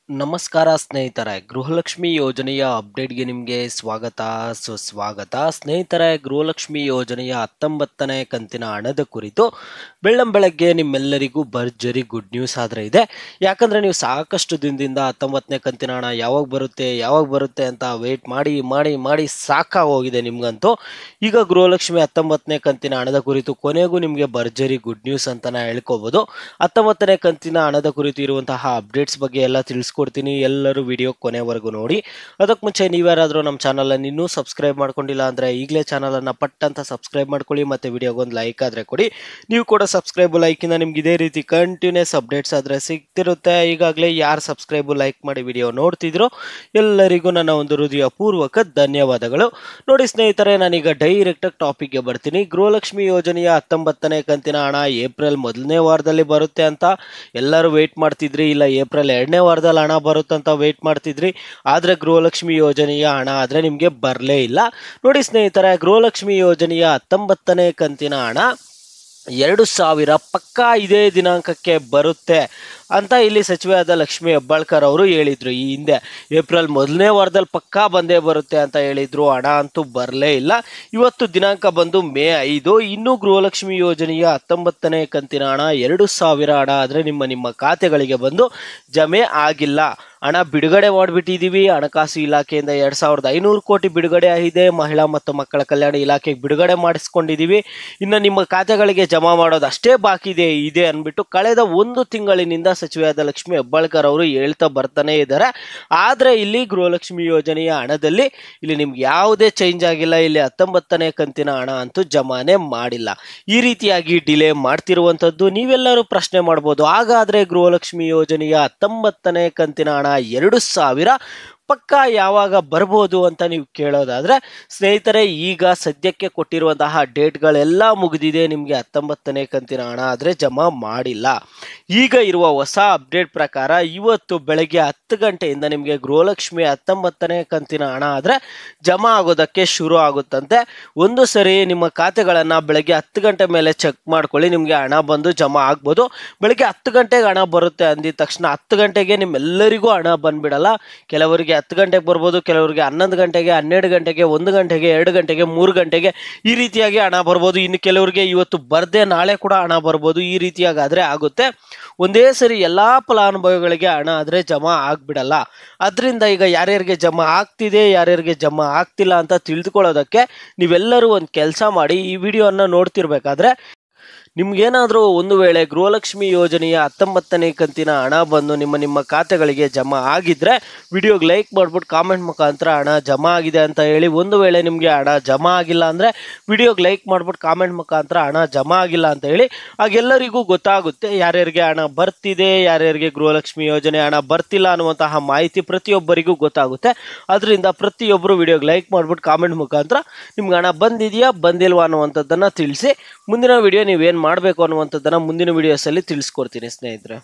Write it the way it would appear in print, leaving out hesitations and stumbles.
ನಮಸ್ಕಾರ ಸ್ನೇಹಿತರೆ, ಗೃಹಲಕ್ಷ್ಮಿ ಯೋಜನೆಯ ಅಪ್ಡೇಟ್ಗೆ ನಿಮಗೆ ಸ್ವಾಗತ ಸುಸ್ವಾಗತ. ಸ್ನೇಹಿತರೆ, ಗೃಹಲಕ್ಷ್ಮಿ ಯೋಜನೆಯ 19ನೇ ಕಂತಿನ ಹಣದ ಕುರಿತು ಬೆಳ್ಳಂಬೆಳಗ್ಗೆ ನಿಮ್ಮೆಲ್ಲರಿಗೂ ಭರ್ಜರಿ ಗುಡ್ ನ್ಯೂಸ್ ಆದರೆ ಇದೆ. ಯಾಕಂದರೆ ನೀವು ಸಾಕಷ್ಟು ದಿನದಿಂದ 19ನೇ ಕಂತಿನ ಹಣ ಯಾವಾಗ ಬರುತ್ತೆ ಅಂತ ವೆಯ್ಟ್ ಮಾಡಿ ಸಾಕಾಗೋಗಿದೆ ನಿಮಗಂತೂ. ಈಗ ಗೃಹಲಕ್ಷ್ಮಿ 19ನೇ ಕಂತಿನ ಹಣದ ಕುರಿತು ಕೊನೆಗೂ ನಿಮಗೆ ಭರ್ಜರಿ ಗುಡ್ ನ್ಯೂಸ್ ಅಂತಲೇ ಹೇಳ್ಕೋಬೋದು. 19ನೇ ಕಂತಿನ ಹಣದ ಕುರಿತು ಇರುವಂತಹ ಅಪ್ಡೇಟ್ಸ್ ಬಗ್ಗೆ ಎಲ್ಲ ತಿಳಿಸ್ಕೊಡ್ತೀನಿ. ಎಲ್ಲರೂ ವಿಡಿಯೋ ಕೊನೆವರೆಗೂ ನೋಡಿ. ಅದಕ್ಕೆ ಮುಂಚೆ ನೀವ್ಯಾರಾದರೂ ನಮ್ಮ ಚಾನಲನ್ನು ಇನ್ನೂ ಸಬ್ಸ್ಕ್ರೈಬ್ ಮಾಡ್ಕೊಂಡಿಲ್ಲ ಅಂದರೆ ಈಗಲೇ ಚಾನಲನ್ನು ಪಟ್ಟಂತ ಸಬ್ಸ್ಕ್ರೈಬ್ ಮಾಡ್ಕೊಳ್ಳಿ ಮತ್ತು ವಿಡಿಯೋಗೊಂದು ಲೈಕ್ ಆದರೆ ಕೊಡಿ. ನೀವು ಕೂಡ ಸಬ್ಸ್ಕ್ರೈಬು ಲೈಕಿಂದ ನಿಮ್ಗೆ ಇದೇ ರೀತಿ ಕಂಟಿನ್ಯೂಸ್ ಅಪ್ಡೇಟ್ಸ್ ಆದರೆ ಸಿಗ್ತಿರುತ್ತೆ. ಈಗಾಗಲೇ ಯಾರು ಸಬ್ಸ್ಕ್ರೈಬು ಲೈಕ್ ಮಾಡಿ ವಿಡಿಯೋ ನೋಡ್ತಿದ್ರು ಎಲ್ಲರಿಗೂ ನನ್ನ ಒಂದು ಹೃದಯಪೂರ್ವಕ ಧನ್ಯವಾದಗಳು. ನೋಡಿ ಸ್ನೇಹಿತರೆ, ನಾನೀಗ ಡೈರೆಕ್ಟಾಗಿ ಟಾಪಿಕ್ಗೆ ಬರ್ತೀನಿ. ಗೃಹಲಕ್ಷ್ಮಿ ಯೋಜನೆಯ 19ನೇ ಕಂತಿನ ಹಣ ಏಪ್ರಿಲ್ ಮೊದಲನೇ ವಾರದಲ್ಲಿ ಬರುತ್ತೆ ಅಂತ ಎಲ್ಲರೂ ವೆಯ್ಟ್ ಮಾಡ್ತಿದ್ರಿ. ಇಲ್ಲ ಏಪ್ರಿಲ್ 2ನೇ ವಾರದಲ್ಲಿ ಹಣ ಬರುತ್ತಂತ ವೆಯ್ಟ್ ಮಾಡ್ತಿದ್ರಿ. ಆದರೆ ಗೃಹಲಕ್ಷ್ಮಿ ಯೋಜನೆಯ ಹಣ ಆದರೆ ನಿಮಗೆ ಬರಲೇ ಇಲ್ಲ. ನೋಡಿ ಸ್ನೇಹಿತರೆ, ಗೃಹಲಕ್ಷ್ಮಿ ಯೋಜನೆಯ 19ನೇ ಕಂತಿನ ಹಣ 2000 ಪಕ್ಕಾ ಇದೇ ದಿನಾಂಕಕ್ಕೆ ಬರುತ್ತೆ ಅಂತ ಇಲ್ಲಿ ಸಚಿವೆಯಾದ ಲಕ್ಷ್ಮಿ ಹೆಬ್ಬಾಳ್ಕರ್ ಅವರು ಹೇಳಿದ್ರು. ಈ ಹಿಂದೆ ಏಪ್ರಿಲ್ ಮೊದಲನೇ ವಾರದಲ್ಲಿ ಪಕ್ಕಾ ಬಂದೇ ಬರುತ್ತೆ ಅಂತ ಹೇಳಿದ್ರು. ಹಣ ಅಂತೂ ಬರಲೇ ಇಲ್ಲ. ಇವತ್ತು ದಿನಾಂಕ ಬಂದು ಮೇ 5. ಇನ್ನೂ ಗೃಹಲಕ್ಷ್ಮಿ ಯೋಜನೆಯ 19ನೇ ಕಂತಿನ ಹಣ 2000 ಹಣ ಆದರೆ ನಿಮ್ಮ ಖಾತೆಗಳಿಗೆ ಬಂದು ಜಮೆ ಆಗಿಲ್ಲ. ಹಣ ಬಿಡುಗಡೆ ಮಾಡಿಬಿಟ್ಟಿದ್ದೀವಿ. ಹಣಕಾಸು ಇಲಾಖೆಯಿಂದ 2500 ಕೋಟಿ ಬಿಡುಗಡೆ ಆಗಿದೆ. ಮಹಿಳಾ ಮತ್ತು ಮಕ್ಕಳ ಕಲ್ಯಾಣ ಇಲಾಖೆಗೆ ಬಿಡುಗಡೆ ಮಾಡಿಸ್ಕೊಂಡಿದ್ದೀವಿ. ಇನ್ನು ನಿಮ್ಮ ಖಾತೆಗಳಿಗೆ ಜಮಾ ಮಾಡೋದು ಅಷ್ಟೇ ಬಾಕಿ ಇದೆ ಅಂದ್ಬಿಟ್ಟು ಕಳೆದ ಒಂದು ತಿಂಗಳಿನಿಂದ ಸಚಿವೆಯಾದ ಲಕ್ಷ್ಮಿ ಹೆಬ್ಬಾಳ್ಕರ್ ಅವರು ಹೇಳ್ತಾ ಬರ್ತಾನೆ ಇದ್ದಾರೆ. ಆದರೆ ಇಲ್ಲಿ ಗೃಹಲಕ್ಷ್ಮಿ ಯೋಜನೆಯ ಹಣದಲ್ಲಿ ಇಲ್ಲಿ ನಿಮ್ಗೆ ಯಾವುದೇ ಚೇಂಜ್ ಆಗಿಲ್ಲ. ಇಲ್ಲಿ 19ನೇ ಕಂತಿನ ಹಣ ಅಂತೂ ಜಮಾನೆ ಮಾಡಿಲ್ಲ. ಈ ರೀತಿಯಾಗಿ ಡಿಲೇ ಮಾಡ್ತಿರುವಂಥದ್ದು ನೀವೆಲ್ಲರೂ ಪ್ರಶ್ನೆ ಮಾಡ್ಬೋದು. ಹಾಗಾದರೆ ಗೃಹಲಕ್ಷ್ಮಿ ಯೋಜನೆಯ 19ನೇ ಕಂತಿನ ಹಣ 2000 ಪಕ್ಕಾ ಯಾವಾಗ ಬರ್ಬೋದು ಅಂತ ನೀವು ಕೇಳೋದಾದರೆ ಸ್ನೇಹಿತರೆ, ಈಗ ಸದ್ಯಕ್ಕೆ ಕೊಟ್ಟಿರುವಂತಹ ಡೇಟ್ಗಳೆಲ್ಲ ಮುಗಿದಿದೆ. ನಿಮಗೆ 19ನೇ ಕಂತಿನ ಹಣ ಆದರೆ ಜಮಾ ಮಾಡಿಲ್ಲ. ಈಗ ಇರುವ ಹೊಸ ಅಪ್ಡೇಟ್ ಪ್ರಕಾರ ಇವತ್ತು ಬೆಳಗ್ಗೆ 10 ಗಂಟೆಯಿಂದ ನಿಮಗೆ ಗೃಹಲಕ್ಷ್ಮಿ 19ನೇ ಕಂತಿನ ಹಣ ಆದರೆ ಜಮಾ ಆಗೋದಕ್ಕೆ ಶುರು ಆಗುತ್ತಂತೆ. ಒಂದು ಸರಿ ನಿಮ್ಮ ಖಾತೆಗಳನ್ನು ಬೆಳಗ್ಗೆ 10 ಗಂಟೆ ಮೇಲೆ ಚೆಕ್ ಮಾಡ್ಕೊಳ್ಳಿ. ನಿಮಗೆ ಹಣ ಬಂದು ಜಮಾ ಆಗ್ಬೋದು. ಬೆಳಗ್ಗೆ 10 ಗಂಟೆಗೆ ಹಣ ಬರುತ್ತೆ ಅಂದಿದ ತಕ್ಷಣ 10 ಗಂಟೆಗೆ ನಿಮ್ಮೆಲ್ಲರಿಗೂ ಹಣ ಬಂದ್ಬಿಡಲ್ಲ. ಕೆಲವರಿಗೆ 10 ಗಂಟೆಗೆ ಬರ್ಬೋದು, ಕೆಲವರಿಗೆ 11 ಗಂಟೆಗೆ, 12 ಗಂಟೆಗೆ, 1 ಗಂಟೆಗೆ, 2 ಗಂಟೆಗೆ, 3 ಗಂಟೆಗೆ ಈ ರೀತಿಯಾಗಿ ಹಣ ಬರ್ಬೋದು. ಇನ್ನು ಕೆಲವರಿಗೆ ಇವತ್ತು ಬರ್ದೆ ನಾಳೆ ಕೂಡ ಹಣ ಬರ್ಬೋದು. ಈ ರೀತಿಯಾಗಿ ಆದರೆ ಆಗುತ್ತೆ. ಒಂದೇ ಸರಿ ಎಲ್ಲ ಫಲಾನುಭವಿಗಳಿಗೆ ಹಣ ಆದರೆ ಜಮಾ ಆಗ್ಬಿಡಲ್ಲ. ಅದರಿಂದ ಈಗ ಯಾರ್ಯಾರಿಗೆ ಜಮಾ ಆಗ್ತಿದೆ, ಯಾರ್ಯಾರಿಗೆ ಜಮಾ ಆಗ್ತಿಲ್ಲ ಅಂತ ತಿಳಿದುಕೊಳ್ಳೋದಕ್ಕೆ ನೀವೆಲ್ಲರೂ ಒಂದು ಕೆಲಸ ಮಾಡಿ. ಈ ವಿಡಿಯೋನ ನೋಡ್ತಿರ್ಬೇಕಾದ್ರೆ ನಿಮ್ಗೇನಾದರೂ ಒಂದು ವೇಳೆ ಗೃಹಲಕ್ಷ್ಮಿ ಯೋಜನೆಯ 19ನೇ ಕಂತಿನ ಹಣ ಬಂದು ನಿಮ್ಮ ಖಾತೆಗಳಿಗೆ ಜಮಾ ಆಗಿದ್ರೆ ವಿಡಿಯೋಗೆ ಲೈಕ್ ಮಾಡ್ಬಿಟ್ಟು ಕಾಮೆಂಟ್ ಮುಖಾಂತರ ಹಣ ಜಮಾ ಆಗಿದೆ ಅಂತ ಹೇಳಿ. ಒಂದು ವೇಳೆ ನಿಮಗೆ ಹಣ ಜಮಾ ಆಗಿಲ್ಲ ಅಂದರೆ ವಿಡಿಯೋಗೆ ಲೈಕ್ ಮಾಡ್ಬಿಟ್ಟು ಕಾಮೆಂಟ್ ಮುಖಾಂತರ ಹಣ ಜಮಾ ಆಗಿಲ್ಲ ಅಂತ ಹೇಳಿ. ಆಗೆಲ್ಲರಿಗೂ ಗೊತ್ತಾಗುತ್ತೆ ಯಾರ್ಯಾರಿಗೆ ಹಣ ಬರ್ತಿದೆ, ಯಾರ್ಯಾರಿಗೆ ಗೃಹಲಕ್ಷ್ಮಿ ಯೋಜನೆ ಹಣ ಬರ್ತಿಲ್ಲ ಅನ್ನುವಂತಹ ಮಾಹಿತಿ ಪ್ರತಿಯೊಬ್ಬರಿಗೂ ಗೊತ್ತಾಗುತ್ತೆ. ಅದರಿಂದ ಪ್ರತಿಯೊಬ್ಬರು ವಿಡಿಯೋಗೆ ಲೈಕ್ ಮಾಡ್ಬಿಟ್ಟು ಕಾಮೆಂಟ್ ಮುಖಾಂತರ ನಿಮ್ಗೆ ಹಣ ಬಂದಿದೆಯಾ ಬಂದಿಲ್ವಾ ಅನ್ನುವಂಥದ್ದನ್ನು ತಿಳಿಸಿ. ಮುಂದಿನ ವಿಡಿಯೋ ನೀವೇನು ಮಾಡಬೇಕು ಅನ್ನುವಂಥದ್ದನ್ನು ಮುಂದಿನ ವಿಡಿಯೋಸಲ್ಲಿ ತಿಳಿಸ್ಕೊಡ್ತೀನಿ ಸ್ನೇಹಿತರೆ.